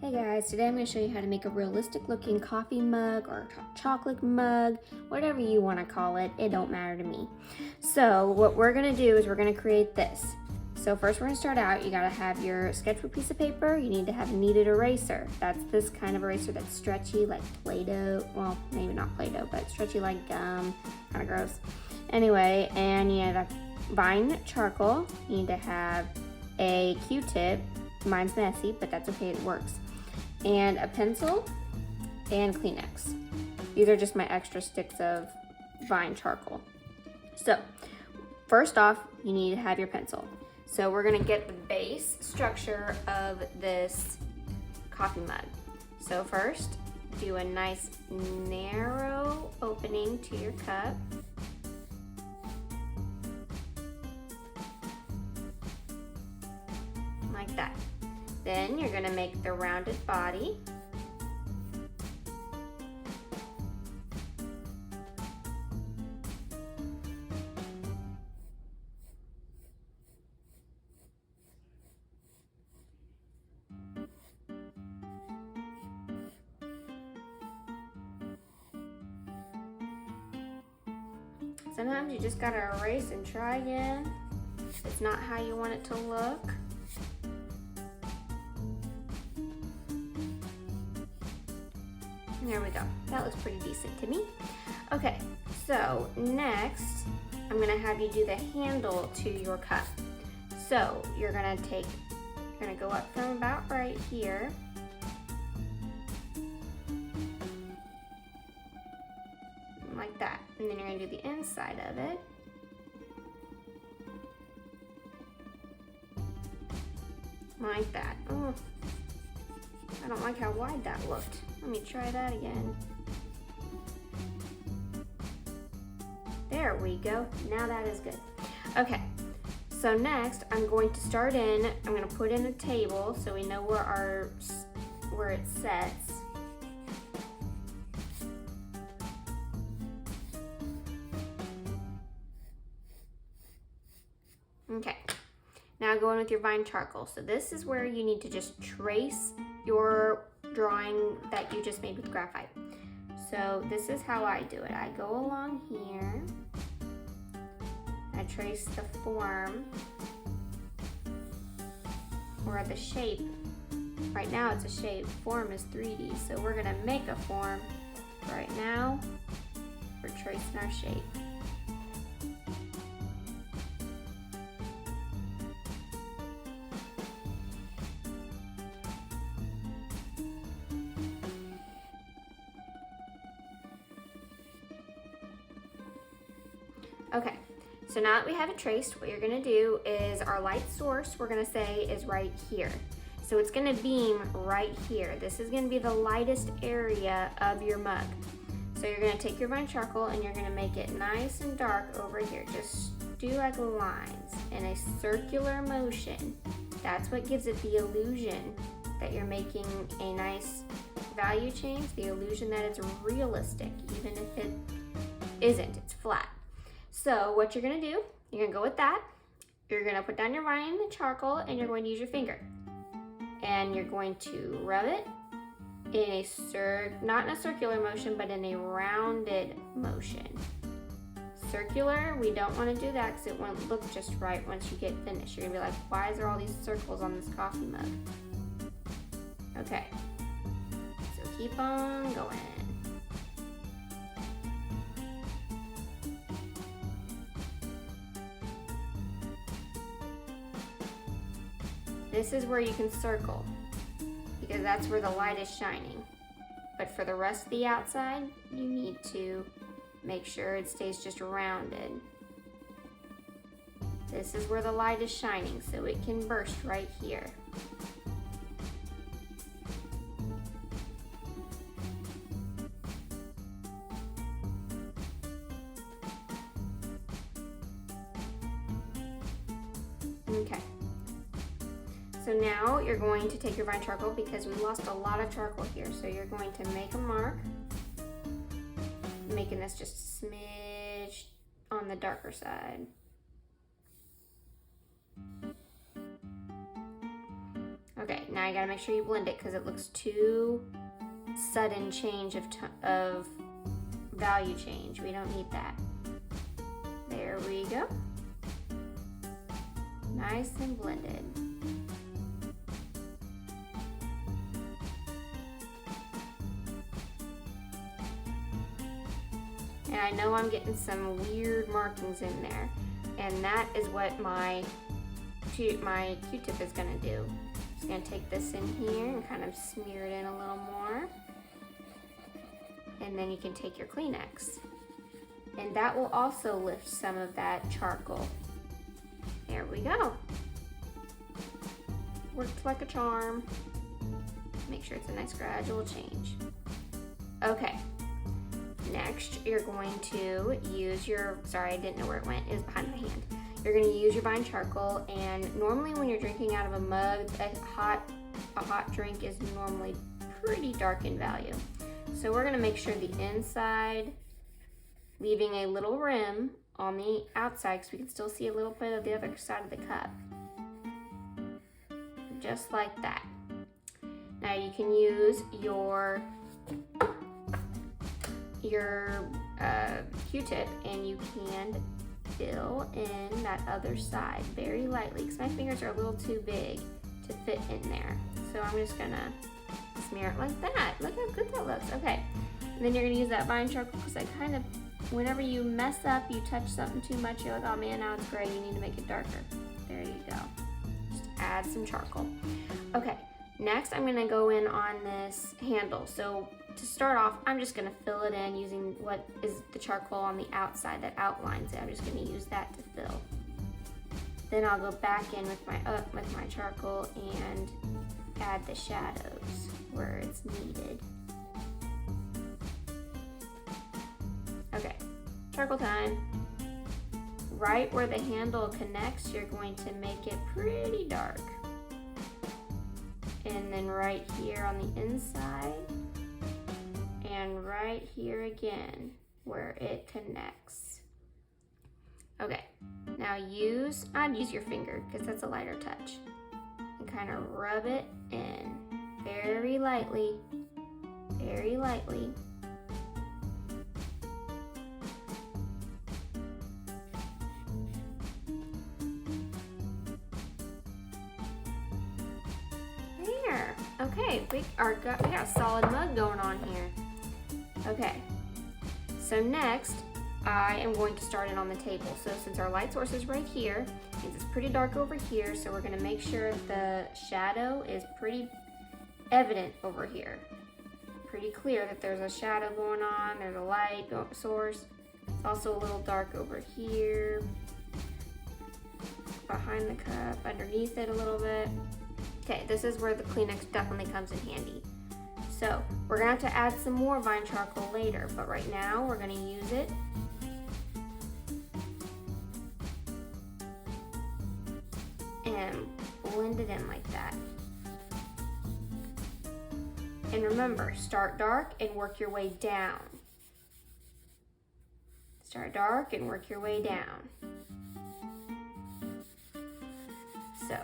Hey guys, today I'm going to show you how to make a realistic looking coffee mug or chocolate mug, whatever you want to call it, it don't matter to me. So what we're going to do is we're going to create this. So first we're going to start out, you got to have your sketchbook piece of paper, you need to have a kneaded eraser. That's this kind of eraser that's stretchy like Play-Doh, well maybe not Play-Doh, but stretchy like gum, kind of gross. Anyway, and you have fine charcoal, you need to have a Q-tip, mine's messy, but that's okay, it works. And a pencil and Kleenex. These are just my extra sticks of vine charcoal. So first off, you need to have your pencil. So we're gonna get the base structure of this coffee mug. So first, do a nice narrow opening to your cup. Like that. Then you're gonna make the rounded body. Sometimes you just gotta erase and try again. It's not how you want it to look. There we go. That looks pretty decent to me. Okay, so next, I'm gonna have you do the handle to your cup. So you're gonna go up from about right here. Like that. And then you're gonna do the inside of it. Like that. Oh, I don't like how wide that looked. Let me try that again. There we go. Now that is good. Okay, so next I'm going to start in, I'm going to put in a table so we know where it sets. Okay, now go in with your vine charcoal. So this is where you need to just trace your drawing that you just made with graphite. So this is how I do it. I go along here, I trace the form or the shape. Right now it's a shape, form is 3D, so we're gonna make a form. Right now, we're tracing our shape. Okay, so now that we have it traced, what you're gonna do is our light source, we're gonna say, is right here. So it's gonna beam right here. This is gonna be the lightest area of your mug. So you're gonna take your vine charcoal and you're gonna make it nice and dark over here. Just do like lines in a circular motion. That's what gives it the illusion that you're making a nice value change, the illusion that it's realistic, even if it isn't, it's flat. So what you're gonna do, you're gonna go with that. You're gonna put down your vine charcoal and you're going to use your finger. And you're going to rub it in not in a circular motion, but in a rounded motion. Circular, we don't wanna do that because it won't look just right once you get finished. You're gonna be like, why is there all these circles on this coffee mug? Okay, so keep on going. This is where you can circle because that's where the light is shining. But for the rest of the outside, you need to make sure it stays just rounded. This is where the light is shining, so it can burst right here. Okay. So now you're going to take your vine charcoal because we lost a lot of charcoal here. So you're going to make a mark, making this just a smidge on the darker side. Okay, now you gotta make sure you blend it because it looks too sudden change of value change. We don't need that. There we go. Nice and blended. And I know I'm getting some weird markings in there, and that is what my Q-tip is gonna do. Just gonna take this in here and kind of smear it in a little more. And then you can take your Kleenex. And that will also lift some of that charcoal. There we go. Worked like a charm. Make sure it's a nice gradual change. Okay. Next, you're going to use your, sorry, I didn't know where it went, it was behind my hand. You're gonna use your vine charcoal, and normally when you're drinking out of a mug, a hot drink is normally pretty dark in value. So we're gonna make sure the inside, leaving a little rim on the outside because we can still see a little bit of the other side of the cup. Just like that. Now you can use your Q-tip and you can fill in that other side very lightly because my fingers are a little too big to fit in there. So I'm just gonna smear it like that. Look how good that looks. Okay, and then you're gonna use that vine charcoal because I kind of, whenever you mess up, you touch something too much, you're like, oh man, now it's gray, you need to make it darker. There you go. Just add some charcoal. Okay, next I'm gonna go in on this handle. So to start off, I'm just gonna fill it in using what is the charcoal on the outside that outlines it. I'm just gonna use that to fill. Then I'll go back in with my charcoal and add the shadows where it's needed. Okay, charcoal time. Right where the handle connects, you're going to make it pretty dark. And then right here on the inside, and right here again where it connects. Okay, now I'd use your finger because that's a lighter touch. And kind of rub it in very lightly, very lightly. There, okay, we got a solid mug going on here. Okay, so next I am going to start it on the table. So since our light source is right here, it's pretty dark over here, so we're gonna make sure the shadow is pretty evident over here. Pretty clear that there's a shadow going on, there's a light source. It's also a little dark over here, behind the cup, underneath it a little bit. Okay, this is where the Kleenex definitely comes in handy. So we're gonna have to add some more vine charcoal later, but right now we're gonna use it. And blend it in like that. And remember, start dark and work your way down. Start dark and work your way down. So,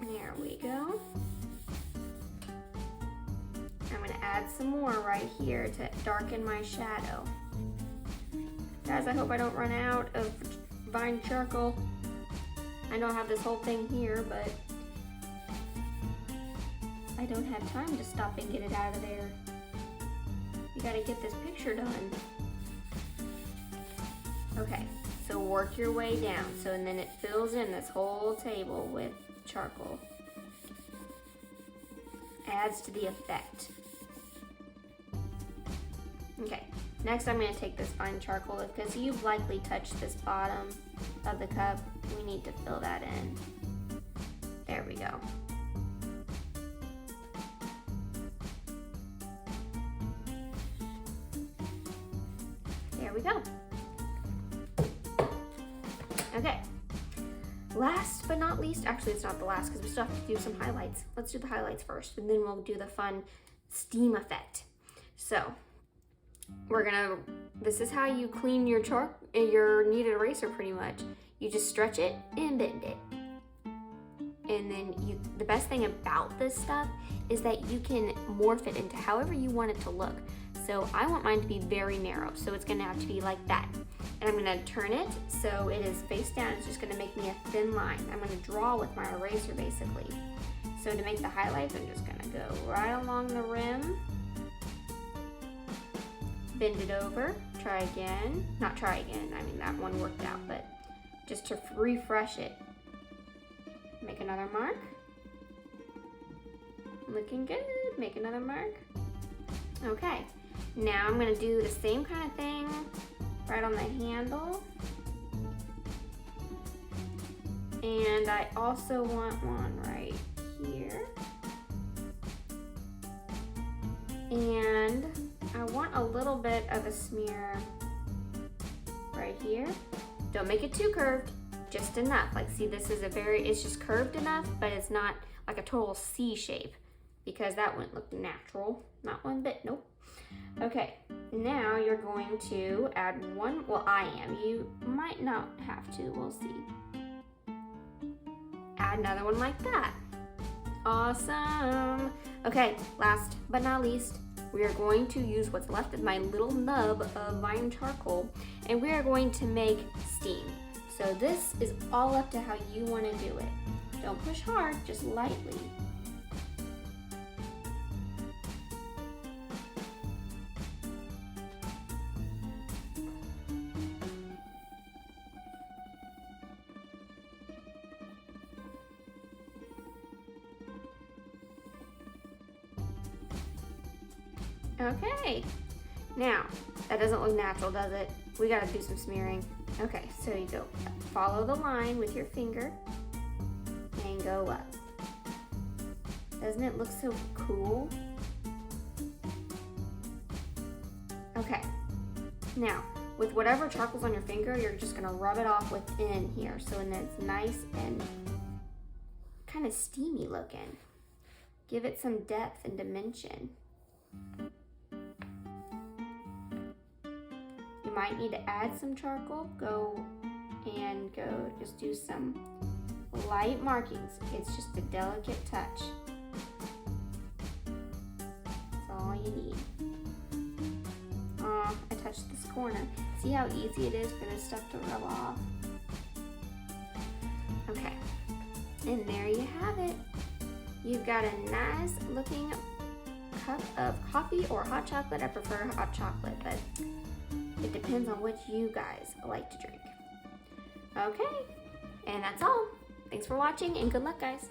there we go. I'm gonna add some more right here to darken my shadow. Guys, I hope I don't run out of vine charcoal. I know I have this whole thing here, but I don't have time to stop and get it out of there. You gotta get this picture done. Okay, so work your way down. So, and then it fills in this whole table with charcoal. Adds to the effect. Okay, next I'm gonna take this fine charcoal because you've likely touched this bottom of the cup. We need to fill that in. There we go. There we go. Okay, last but not least, actually it's not the last because we still have to do some highlights. Let's do the highlights first and then we'll do the fun steam effect. So, this is how you clean your kneaded eraser pretty much. You just stretch it and bend it. and then the best thing about this stuff is that you can morph it into however you want it to look. So I want mine to be very narrow, so it's gonna have to be like that. And I'm gonna turn it so it is face down. It's just gonna make me a thin line. I'm gonna draw with my eraser basically. So to make the highlights, I'm just gonna go right along the rim, bend it over, try again. Not try again, I mean that one worked out, but just to refresh it. Make another mark. Looking good, make another mark. Okay, now I'm gonna do the same kind of thing right on the handle. And I also want one right here. And I want a little bit of a smear right here. Don't make it too curved, just enough. Like see, this is it's just curved enough, but it's not like a total C shape because that wouldn't look natural. Not one bit, nope. Okay, now you're going to add one, well I am, you might not have to, we'll see. Add another one like that. Awesome. Okay, last but not least, we are going to use what's left of my little nub of vine charcoal, and we are going to make steam. So this is all up to how you want to do it. Don't push hard, just lightly. Okay, now that doesn't look natural, does it? We gotta do some smearing. Okay, so you go follow the line with your finger and go up. Doesn't it look so cool? Okay, now with whatever charcoal's on your finger, you're just gonna rub it off within here so then it's nice and kind of steamy looking. Give it some depth and dimension. You might need to add some charcoal. Go just do some light markings. It's just a delicate touch. That's all you need. I touched this corner. See how easy it is for this stuff to rub off? Okay, and there you have it. You've got a nice looking cup of coffee or hot chocolate. I prefer hot chocolate, but it depends on what you guys like to drink. Okay, and that's all. Thanks for watching and good luck, guys.